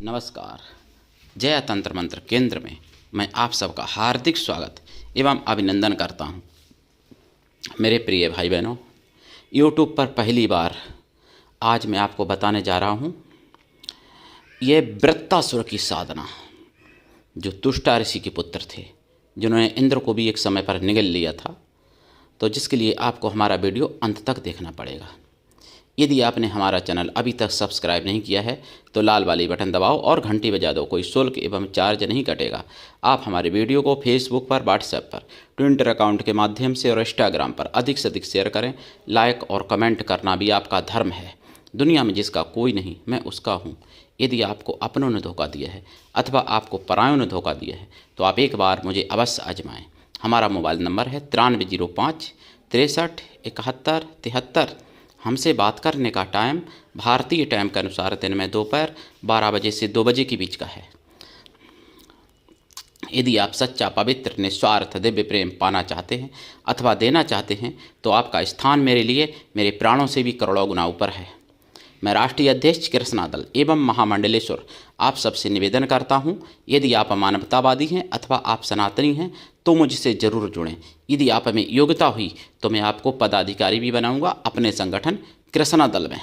नमस्कार। जय तंत्र मंत्र केंद्र में मैं आप सबका हार्दिक स्वागत एवं अभिनंदन करता हूं। मेरे प्रिय भाई बहनों, यूट्यूब पर पहली बार आज मैं आपको बताने जा रहा हूं ये वृत्तासुर की साधना, जो तुष्टा ऋषि के पुत्र थे, जिन्होंने इंद्र को भी एक समय पर निगल लिया था। तो जिसके लिए आपको हमारा वीडियो अंत तक देखना पड़ेगा। यदि आपने हमारा चैनल अभी तक सब्सक्राइब नहीं किया है तो लाल वाली बटन दबाओ और घंटी बजा दो। कोई शुल्क एवं चार्ज नहीं कटेगा। आप हमारे वीडियो को फेसबुक पर, व्हाट्सएप पर, ट्विटर अकाउंट के माध्यम से और इंस्टाग्राम पर अधिक से अधिक शेयर करें। लाइक और कमेंट करना भी आपका धर्म है। दुनिया में जिसका कोई नहीं, मैं उसका हूँ। यदि आपको अपनों ने धोखा दिया है अथवा आपको परायों ने धोखा दिया है तो आप एक बार मुझे अवश्य आजमाएँ। हमारा मोबाइल नंबर है 9305 63 71 73। हमसे बात करने का टाइम भारतीय टाइम के अनुसार दिन में दोपहर 12 बजे से 2 बजे के बीच का है। यदि आप सच्चा, पवित्र, निस्वार्थ दिव्य प्रेम पाना चाहते हैं अथवा देना चाहते हैं तो आपका स्थान मेरे लिए मेरे प्राणों से भी करोड़ों गुना ऊपर है। मैं राष्ट्रीय अध्यक्ष कृष्णा दल एवं महामंडलेश्वर आप सबसे निवेदन करता हूं, यदि आप मानवतावादी हैं अथवा आप सनातनी हैं तो मुझसे ज़रूर जुड़ें। यदि आप में योग्यता हुई तो मैं आपको पदाधिकारी भी बनाऊंगा अपने संगठन कृष्णा दल में।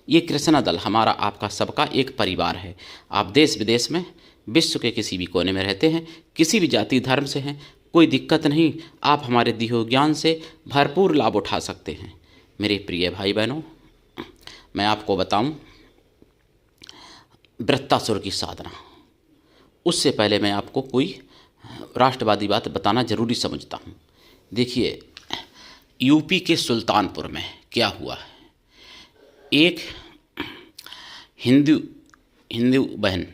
ये कृष्णा दल हमारा, आपका, सबका एक परिवार है। आप देश विदेश में, विश्व के किसी भी कोने में रहते हैं, किसी भी जाति धर्म से हैं, कोई दिक्कत नहीं। आप हमारे दिए ज्ञान से भरपूर लाभ उठा सकते हैं। मेरे प्रिय भाई बहनों, मैं आपको बताऊं वृत्तासुर की साधना। उससे पहले मैं आपको कोई राष्ट्रवादी बात बताना जरूरी समझता हूं। देखिए, यूपी के सुल्तानपुर में क्या हुआ है। एक हिंदू बहन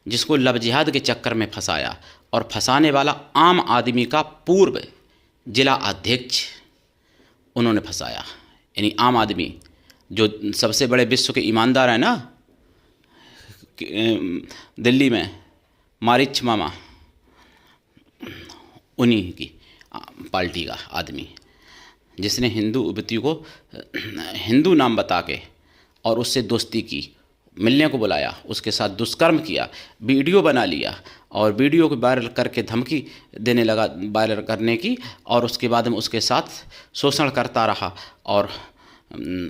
जिसको लव जिहाद के चक्कर में फंसाया, और फंसाने वाला आम आदमी का पूर्व जिला अध्यक्ष उन्होंने फंसाया। यानी आम आदमी जो सबसे बड़े विश्व के ईमानदार हैं ना, दिल्ली में मारिच मामा, उन्हीं की पार्टी का आदमी, जिसने हिंदू युवती को हिंदू नाम बता के और उससे दोस्ती की, मिलने को बुलाया, उसके साथ दुष्कर्म किया, वीडियो बना लिया और वीडियो को वायरल करके धमकी देने लगा वायरल करने की, और उसके बाद में उसके साथ शोषण करता रहा और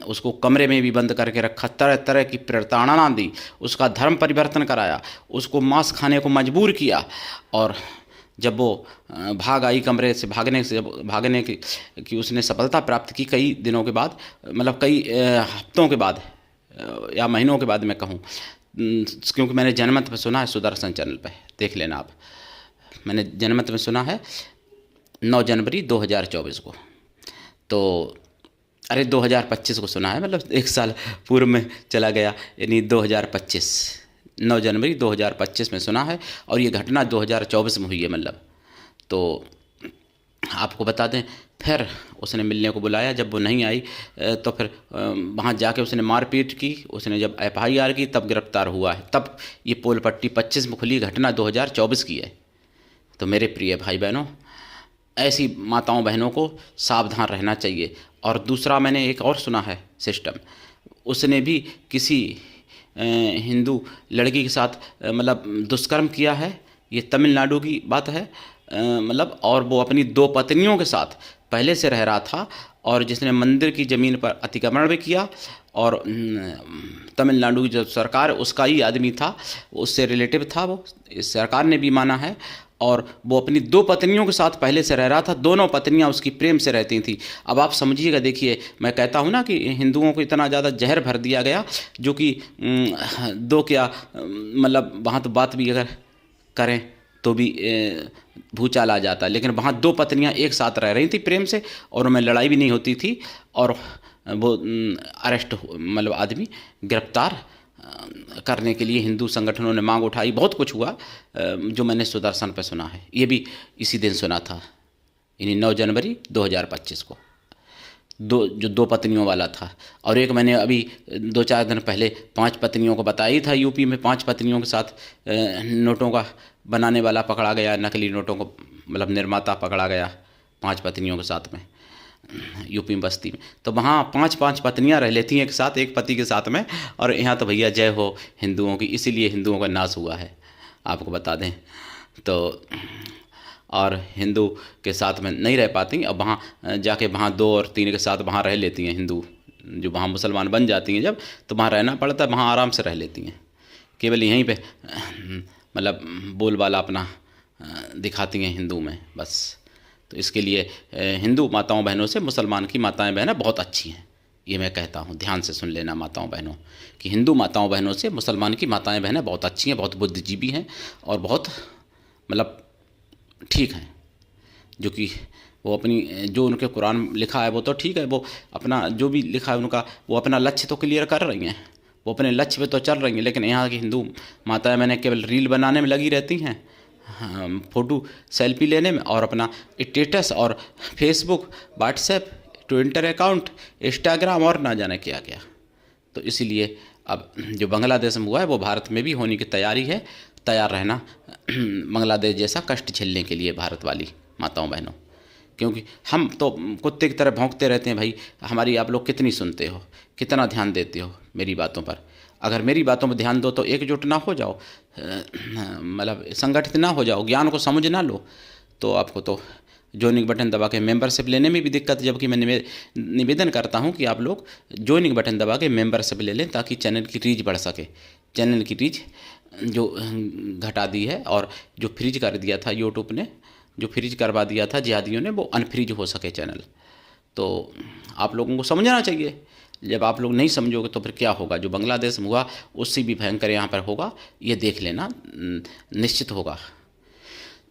उसको कमरे में भी बंद करके रखा, तरह तरह की प्रताड़ना दी, उसका धर्म परिवर्तन कराया, उसको मांस खाने को मजबूर किया। और जब वो भाग आई कमरे से, भागने की उसने सफलता प्राप्त की कई दिनों के बाद, मतलब कई हफ्तों के बाद या महीनों के बाद मैं कहूँ, क्योंकि मैंने जनमत में सुना है, सुदर्शन चैनल पे देख लेना आप। मैंने जनमत में सुना है 9 जनवरी 2024 को, तो 2025 को सुना है, मतलब 1 साल पूर्व में चला गया, यानी 2025, 9 जनवरी 2025 में सुना है, और ये घटना 2024 में हुई है। मतलब तो आपको बता दें, फिर उसने मिलने को बुलाया, जब वो नहीं आई तो फिर वहाँ जाके उसने मारपीट की। उसने जब FIR की तब गिरफ्तार हुआ है। तब ये पोल पट्टी 25 में खुली, घटना 2024 की है। तो मेरे प्रिय भाई बहनों, ऐसी माताओं बहनों को सावधान रहना चाहिए। और दूसरा मैंने एक और सुना है सिस्टम, उसने भी किसी हिंदू लड़की के साथ मतलब दुष्कर्म किया है। ये तमिलनाडु की बात है, मतलब, और वो अपनी 2 पत्नियों के साथ पहले से रह रहा था, और जिसने मंदिर की ज़मीन पर अतिक्रमण भी किया, और तमिलनाडु की जो सरकार, उसका ही आदमी था, उससे रिलेटिव था वो, इस सरकार ने भी माना है। और वो अपनी 2 पत्नियों के साथ पहले से रह रहा था, दोनों पत्नियां उसकी प्रेम से रहती थी। अब आप समझिएगा, देखिए, मैं कहता हूं ना कि हिंदुओं को इतना ज़्यादा जहर भर दिया गया, जो कि दो क्या, मतलब वहाँ तो बात भी अगर करें तो भी भूचाल आ जाता। लेकिन वहाँ 2 पत्नियां एक साथ रह रही थी प्रेम से, और उनमें लड़ाई भी नहीं होती थी, और वो अरेस्ट, मतलब आदमी गिरफ्तार करने के लिए हिंदू संगठनों ने मांग उठाई। बहुत कुछ हुआ जो मैंने सुदर्शन पर सुना है। ये भी इसी दिन सुना था, यानी 9 जनवरी 2025 को। 2 पत्नियों वाला था। और एक मैंने अभी 2-4 दिन पहले 5 पत्नियों को बताया ही था। यूपी में 5 पत्नियों के साथ नोटों का बनाने वाला पकड़ा गया, नकली नोटों को, मतलब निर्माता पकड़ा गया 5 पत्नियों के साथ में। यूपी में बस्ती में, तो वहाँ 5-5 पत्नियाँ रह लेती हैं एक साथ, एक पति के साथ में। और यहाँ तो भैया जय हो हिंदुओं की, इसीलिए हिंदुओं का नाश हुआ है, आपको बता दें तो। और हिंदू के साथ में नहीं रह पाती, अब वहाँ जाके वहाँ 2 और 3 के साथ वहाँ रह लेती हैं हिंदू, जो वहाँ मुसलमान बन जाती हैं जब, तो वहाँ रहना पड़ता है, वहाँ आराम से रह लेती हैं, केवल यहीं पे मतलब बोलबाला अपना दिखाती हैं हिंदू में बस। तो इसके लिए हिंदू माताओं बहनों से मुसलमान की माताएं बहनें बहुत अच्छी हैं, ये मैं कहता हूँ। ध्यान से सुन लेना माताओं बहनों, कि हिंदू माताओं बहनों से मुसलमान की माताएं बहनें बहुत अच्छी हैं, बहुत बुद्धिजीवी हैं और बहुत मतलब ठीक हैं। जो कि वो अपनी जो उनके कुरान लिखा है वो तो ठीक है, वो अपना जो भी लिखा है उनका, वो अपना लक्ष्य तो क्लियर कर रही हैं, वो अपने लक्ष्य पे तो चल रही हैं। लेकिन यहाँ की हिंदू माताएं बहनें केवल रील बनाने में लगी रहती हैं, फ़ोटो सेल्फी लेने में, और अपना स्टेटस और Facebook, WhatsApp, Twitter account, Instagram और ना जाने क्या क्या। तो इसीलिए अब जो बांग्लादेश में हुआ है वो भारत में भी होने की तैयारी है, तैयार रहना बांग्लादेश जैसा कष्ट झेलने के लिए भारत वाली माताओं बहनों। क्योंकि हम तो कुत्ते की तरह भौंकते रहते हैं भाई, हमारी आप लोग कितनी सुनते हो, कितना ध्यान देते हो मेरी बातों पर। अगर मेरी बातों पर ध्यान दो तो एकजुट ना हो जाओ, मतलब संगठित ना हो जाओ, ज्ञान को समझ ना लो, तो आपको तो ज्वाइनिंग बटन दबा के मेंबरशिप लेने में भी दिक्कत। जबकि मैं निवेदन करता हूं कि आप लोग ज्वाइनिंग बटन दबा के मेंबरशिप ले लें, ताकि चैनल की रीच बढ़ सके। चैनल की रीच जो घटा दी है, और जो फ्रीज कर दिया था यूट्यूब ने, जो फ्रीज करवा दिया था जिहादियों ने, वो अनफ्रीज हो सके चैनल। तो आप लोगों को समझना चाहिए। जब आप लोग नहीं समझोगे तो फिर क्या होगा, जो बांग्लादेश में हुआ उससे भी भयंकर यहाँ पर होगा, ये देख लेना निश्चित होगा।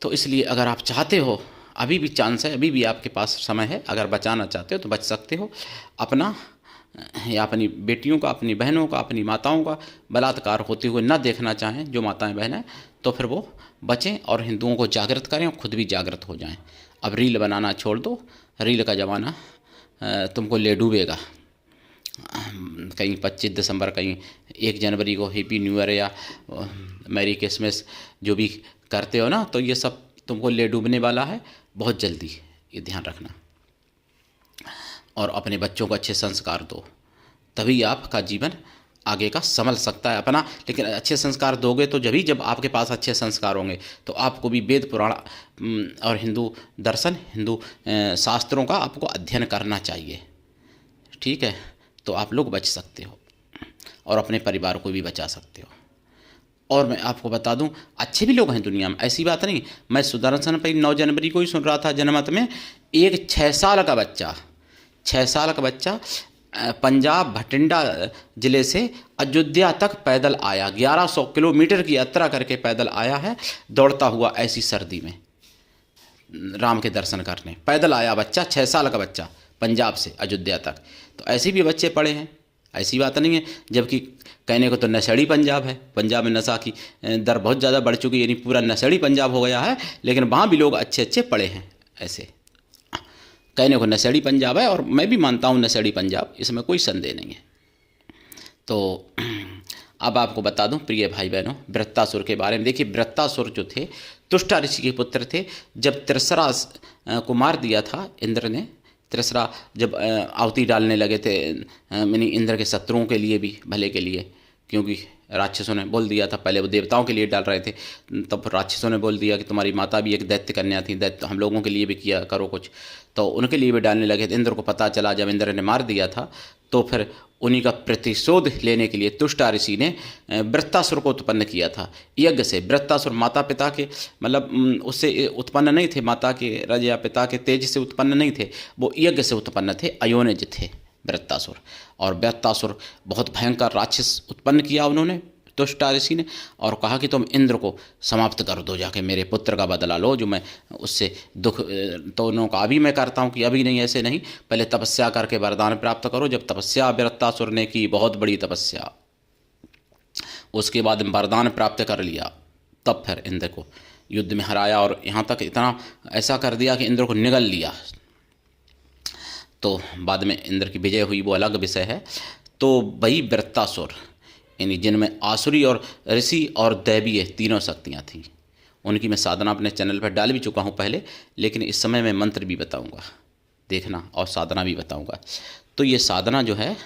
तो इसलिए अगर आप चाहते हो, अभी भी चांस है, अभी भी आपके पास समय है, अगर बचाना चाहते हो तो बच सकते हो। अपना या अपनी बेटियों का, अपनी बहनों का, अपनी माताओं का बलात्कार होते हुए न देखना चाहें जो माताएं बहनें, तो फिर वो बचें और हिंदुओं को जागृत करें और खुद भी जागृत हो जाएं। अब रील बनाना छोड़ दो, रील का ज़माना तुमको ले डूबेगा। कहीं 25 दिसंबर, कहीं 1 जनवरी को हैप्पी न्यू ईयर या मैरी क्रिसमस जो भी करते हो ना, तो ये सब तुमको ले डूबने वाला है बहुत जल्दी, ये ध्यान रखना। और अपने बच्चों को अच्छे संस्कार दो, तभी आपका जीवन आगे का संभल सकता है अपना। लेकिन अच्छे संस्कार दोगे तो जब आपके पास अच्छे संस्कार होंगे, तो आपको भी वेद पुराण और हिंदू दर्शन, हिंदू शास्त्रों का आपको अध्ययन करना चाहिए, ठीक है। तो आप लोग बच सकते हो और अपने परिवार को भी बचा सकते हो। और मैं आपको बता दूं, अच्छे भी लोग हैं दुनिया में, ऐसी बात नहीं। मैं सुदर्शन पर 9 जनवरी को ही सुन रहा था जनमत में, एक 6 साल का बच्चा, 6 साल का बच्चा पंजाब भटिंडा ज़िले से अयोध्या तक पैदल आया, 1100 किलोमीटर की यात्रा करके पैदल आया है, दौड़ता हुआ ऐसी सर्दी में राम के दर्शन करने पैदल आया बच्चा, 6 साल का बच्चा, पंजाब से अयोध्या तक। तो ऐसे भी बच्चे पढ़े हैं, ऐसी बात नहीं है। जबकि कहने को तो नशेड़ी पंजाब है, पंजाब में नशा की दर बहुत ज़्यादा बढ़ चुकी है, यानी पूरा नशेड़ी पंजाब हो गया है, लेकिन वहाँ भी लोग अच्छे अच्छे पढ़े हैं। ऐसे कहने को नशेड़ी पंजाब है, और मैं भी मानता हूँ नशेड़ी पंजाब, इसमें कोई संदेह नहीं है। तो अब आपको बता दूं प्रिय भाई बहनों, वृत्तासुर के बारे में। देखिए, वृत्तासुर जो थे तुष्टा ऋषि के पुत्र थे। जब त्रिसरा को मार दिया था इंद्र ने, त्रिसरा जब आहुति डालने लगे थे, यानी इंद्र के शत्रुओं के लिए भी, भले के लिए, क्योंकि राक्षसों ने बोल दिया था, पहले वो देवताओं के लिए डाल रहे थे, तब राक्षसों ने बोल दिया कि तुम्हारी माता भी एक दैत्य कन्या थी, दैत्य हम लोगों के लिए भी किया करो कुछ, तो उनके लिए भी डालने लगे थे। इंद्र को पता चला जब इंद्र ने मार दिया था, तो फिर उन्हीं का प्रतिशोध लेने के लिए तुष्टा ऋषि ने वृत्तासुर को उत्पन्न किया था यज्ञ से। वृत्तासुर माता पिता के मतलब उससे उत्पन्न नहीं थे, माता के रज या पिता के तेज से उत्पन्न नहीं थे, वो यज्ञ से उत्पन्न थे, अयोनिज थे वृत्तासुर। और वृत्तासुर बहुत भयंकर राक्षस उत्पन्न किया उन्होंने, तुष्टा ऋषि ने, और कहा कि तुम इंद्र को समाप्त कर दो, जाके मेरे पुत्र का बदला लो जो मैं उससे दुख। तो उन्होंने कहा अभी मैं करता हूँ, कि अभी नहीं, ऐसे नहीं, पहले तपस्या करके वरदान प्राप्त करो। जब तपस्या वृत्तासुर ने की, बहुत बड़ी तपस्या, उसके बाद वरदान प्राप्त कर लिया, तब फिर इंद्र को युद्ध में हराया, और यहाँ तक इतना ऐसा कर दिया कि इंद्र को निगल लिया। तो बाद में इंद्र की विजय हुई, वो अलग विषय है। तो वही वृत्तासुर, यानी जिनमें आसुरी और ऋषि और दैवीय तीनों शक्तियाँ थीं, उनकी मैं साधना अपने चैनल पर डाल भी चुका हूँ पहले, लेकिन इस समय मैं मंत्र भी बताऊँगा। देखना, और साधना भी बताऊंगा। तो ये साधना जो है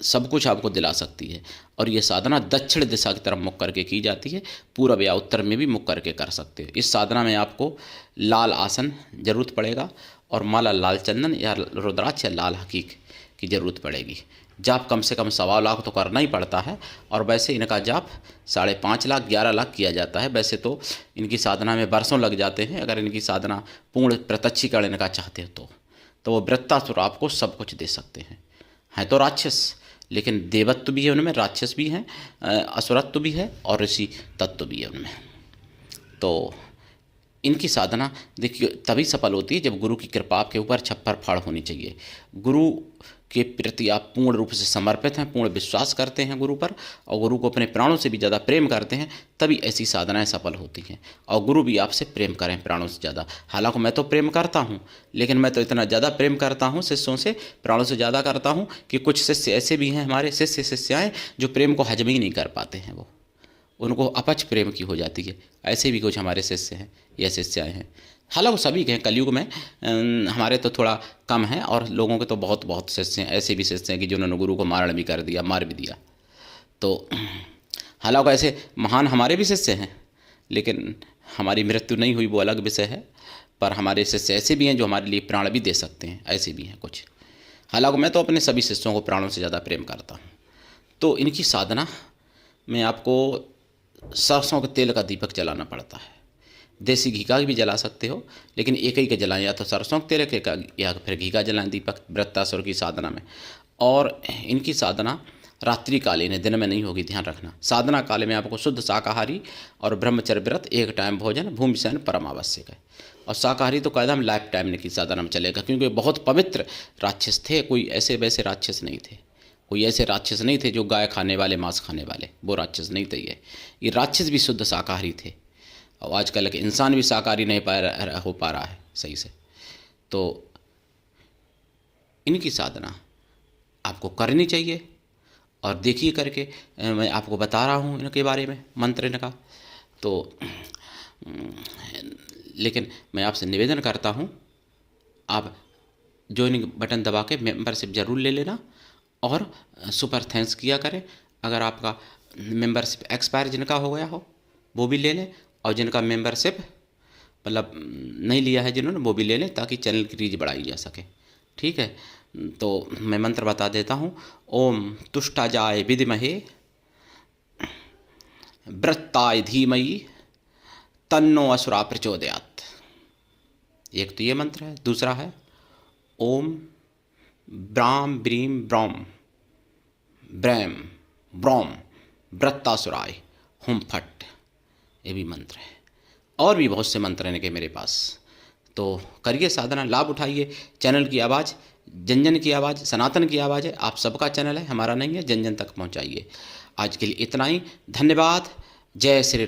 सब कुछ आपको दिला सकती है, और ये साधना दक्षिण दिशा की तरफ मुख करके की जाती है, पूर्व या उत्तर में भी मुख करके कर सकते हो। इस साधना में आपको लाल आसन ज़रूरत पड़ेगा, और माला लाल चंदन या रुद्राक्ष या लाल हकीक की ज़रूरत पड़ेगी। जाप कम से कम 1.25 लाख तो करना ही पड़ता है, और वैसे इनका जाप 5.5 लाख 11 लाख किया जाता है। वैसे तो इनकी साधना में वर्षों लग जाते हैं। अगर इनकी साधना पूर्ण प्रत्यक्षीकरण इनका चाहते हो तो वो वृत्तासुर आपको सब कुछ दे सकते हैं तो राक्षस, लेकिन देवत्व भी है उनमें, राक्षस भी हैं, असुरत्व भी है, और ऋषि तत्व भी है उनमें। तो इनकी साधना देखिए तभी सफल होती है जब गुरु की कृपा आपके ऊपर छप्पर फाड़ होनी चाहिए। गुरु के प्रति आप पूर्ण रूप से समर्पित हैं, पूर्ण विश्वास करते हैं गुरु पर, और गुरु को अपने प्राणों से भी ज़्यादा प्रेम करते हैं, तभी ऐसी साधनाएं सफल होती हैं। और गुरु भी आपसे प्रेम करें प्राणों से ज़्यादा। हालांकि मैं तो प्रेम करता हूं, लेकिन मैं तो इतना ज़्यादा प्रेम करता हूं शिष्यों से, प्राणों से ज़्यादा करता हूं कि कुछ शिष्य ऐसे भी हैं, हमारे शिष्य शिष्याएँ जो प्रेम को हजम ही नहीं कर पाते हैं, वो उनको अपच प्रेम की हो जाती है। ऐसे भी कुछ हमारे शिष्य हैं या शिष्याएँ हैं। हालांकि सभी के हैं, कलयुग में हमारे तो थोड़ा कम है, और लोगों के तो बहुत बहुत शिष्य हैं, ऐसे भी शिष्य हैं कि जिन्होंने गुरु को मारण भी कर दिया, मार भी दिया। तो हालांकि ऐसे महान हमारे भी शिष्य हैं, लेकिन हमारी मृत्यु नहीं हुई वो अलग विषय है। पर हमारे शिष्य ऐसे भी हैं जो हमारे लिए प्राण भी दे सकते हैं, ऐसे भी हैं कुछ। हालांकि मैं तो अपने सभी शिष्यों को प्राणों से ज़्यादा प्रेम करता हूँ। तो इनकी साधना में आपको सरसों के तेल का दीपक जलाना पड़ता है। देसी घी का भी जला सकते हो, लेकिन एक ही का जलाएं, या तो सरसों के तेल का या फिर घी का जलाएं दीपक वृत्तासुर की साधना में। और इनकी साधना रात्रि कालीन है, दिन में नहीं होगी, ध्यान रखना। साधना काल में आपको शुद्ध शाकाहारी और ब्रह्मचर्य व्रत, 1 टाइम भोजन, भूमि शयन परम आवश्यक है। और शाकाहारी तो कदम लाइफ टाइम इनकी साधना में चलेगा, क्योंकि बहुत पवित्र राक्षस थे, कोई ऐसे वैसे राक्षस नहीं थे। कोई ऐसे राक्षस नहीं थे जो गाय खाने वाले, मांस खाने वाले, वो राक्षस नहीं थे। ये राक्षस भी शुद्ध शाकाहारी थे, और आजकल के इंसान भी शाकाहारी नहीं हो पा रहा है सही से। तो इनकी साधना आपको करनी चाहिए, और देखिए करके मैं आपको बता रहा हूँ इनके बारे में, मंत्र इनका। तो लेकिन मैं आपसे निवेदन करता हूँ, आप ज्वाइनिंग बटन दबा के मेंबरशिप ज़रूर ले लेना, और सुपर थैंक्स किया करें। अगर आपका मेंबरशिप एक्सपायर जिनका हो गया हो वो भी ले लें, और जिनका मेंबरशिप मतलब नहीं लिया है जिन्होंने, वो भी ले लें, ताकि चैनल की रीच बढ़ाई जा सके। ठीक है, तो मैं मंत्र बता देता हूँ। ओम तुष्टाजाय विद्महे वृत्ताय धीमहि तन्नो असुरा प्रचोदयात्। एक तो ये मंत्र है। दूसरा है ओम ब्राम ब्रीम ब्रौम ब्रैम ब्रौम वृत्तासुराय हुम फट, ये भी मंत्र है। और भी बहुत से मंत्र हैं इनके मेरे पास। तो करिए साधना, लाभ उठाइए। चैनल की आवाज़, जन जन की आवाज़, सनातन की आवाज़ है, आप सबका चैनल है, हमारा नहीं है, जन जन तक पहुंचाइए। आज के लिए इतना ही, धन्यवाद। जय श्री राम।